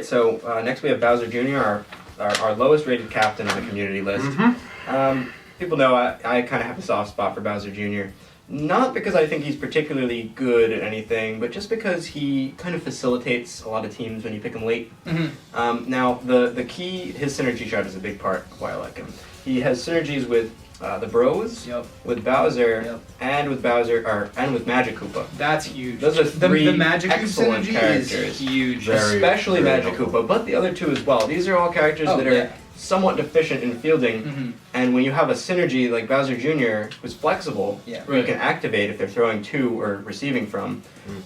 so next we have Bowser Jr., our lowest rated captain on the community list. People know I kind of have a soft spot for Bowser Jr. Not because I think he's particularly good at anything, but just because he kind of facilitates a lot of teams when you pick him late. Now, the key, his synergy chart is a big part of why I like him. He has synergies with the Bros, with Bowser, and with Magic Koopa. That's huge. Those are three the Magic excellent synergy characters. is huge. Especially very Magic helpful. Koopa, but the other two as well. These are all characters that are somewhat deficient in fielding, and when you have a synergy like Bowser Jr., who's flexible, who you can activate if they're throwing to or receiving from,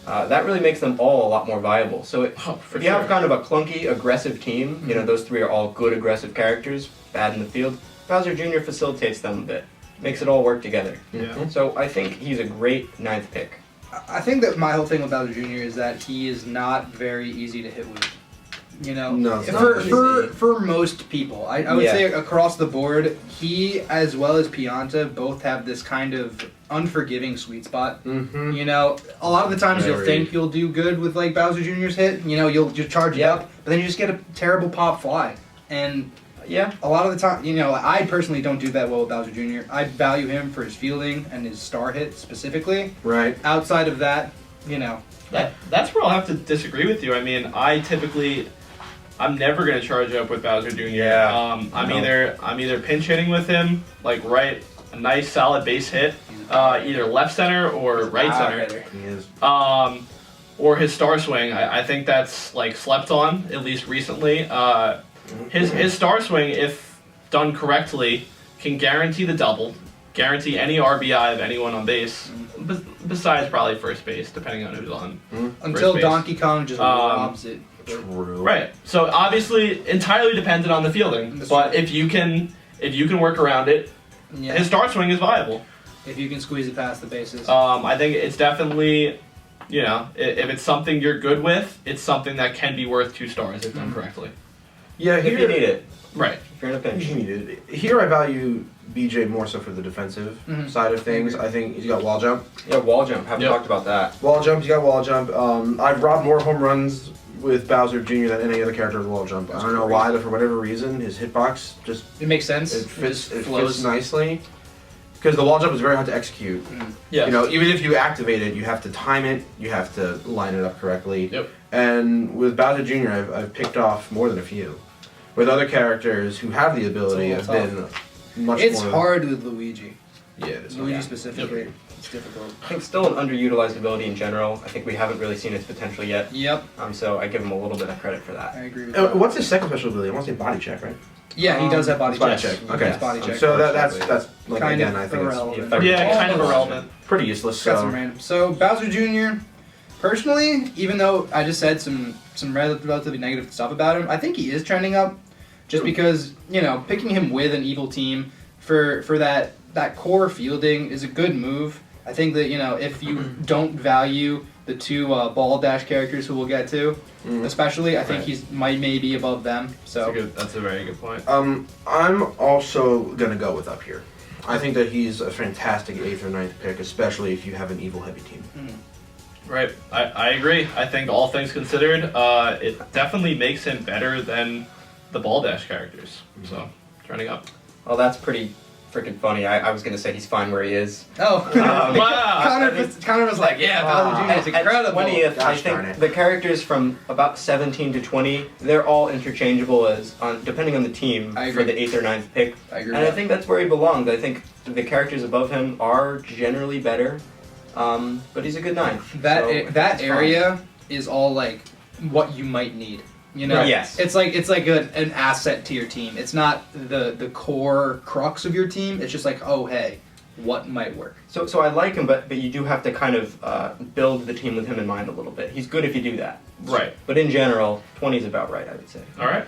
that really makes them all a lot more viable. So if you have kind of a clunky, aggressive team, you know, those three are all good, aggressive characters, bad in the field, Bowser Jr. facilitates them a bit, makes it all work together. So I think he's a great 9th pick. I think that my whole thing with Bowser Jr. is that he is not very easy to hit with. You know, No, it's not for most people, I would say across the board, he as well as Pianta both have this kind of unforgiving sweet spot. You know, a lot of the times you'll think you'll do good with like Bowser Jr.'s hit. You know, you'll just charge it up, but then you just get a terrible pop fly. And a lot of the time, you know, I personally don't do that well with Bowser Jr. I value him for his fielding and his star hit specifically. Right. Outside of that, you know. That's where I'll have to disagree with you. I mean, I'm never gonna charge up with Bowser Jr. I'm either pinch hitting with him, like a nice solid base hit, either left center or right center. He is. Or his star swing. I think that's like slept on, at least recently. His star swing, if done correctly, can guarantee the double, guarantee any RBI of anyone on base, besides probably first base, depending on who's on. Until Donkey Kong just robs it. True. Right. So obviously, entirely dependent on the fielding. But if you can work around it, his star swing is viable. If you can squeeze it past the bases. I think it's definitely, you know, if it's something you're good with, it's something that can be worth 2 stars if done correctly. Yeah, If you need it. Right. If you're in a pinch. You need it. Here I value BJ more so for the defensive side of things. I think he's got wall jump. Yeah, wall jump. Haven't talked about that. Wall jump, he's got wall jump. I've robbed more home runs with Bowser Jr. than any other character with wall jump. I don't know why, but for whatever reason, his hitbox just... It makes sense. It fits nicely. Because the wall jump is very hard to execute. Yeah. You know, even if you activate it, you have to time it, you have to line it up correctly. Yep. And with Bowser Jr., I've picked off more than a few. With other characters who have the ability, have been much more... It's hard with Luigi. Yeah, it is. Luigi specifically. It's difficult. I think still an underutilized ability in general. I think we haven't really seen its potential yet. Yep. So I give him a little bit of credit for that. I agree with that. What's his second special ability? I want to say body check, right? Yeah, he does have body check. Okay. Yes, body check. So that's like, kind again, of I think irrelevant. it's Kind of irrelevant. pretty useless. Got some random. So Bowser Jr. Personally, even though I just said some relatively negative stuff about him, I think he is trending up. Just because, you know, picking him with an evil team for that core fielding is a good move. I think that, you know, if you don't value the 2 ball dash characters who we'll get to, especially, I think he's maybe above them. So That's a very good point. I'm also gonna go with up here. I think that he's a fantastic 8th or 9th pick, especially if you have an evil heavy team. Right. I agree. I think all things considered, it definitely makes him better than the ball dash characters. So, trending up. Well, that's pretty freaking funny. I was going to say he's fine where he is. wow. Connor was like, yeah, Bowser Jr. is incredible. At 20th, I Gosh darn think it. the characters from about 17 to 20, they're all interchangeable depending on the team I for agree. the 8th or 9th pick. I agree. And I think that's where he belongs. I think the characters above him are generally better, but he's a good 9th. that so that it's fine. area is all like what you might need. You know, Right. Yes. it's like an asset to your team. It's not the core crux of your team. It's just like, oh hey, what might work. So I like him, but you do have to kind of build the team with him in mind a little bit. He's good if you do that. Right. But in general, 20 is about right, I would say. All right.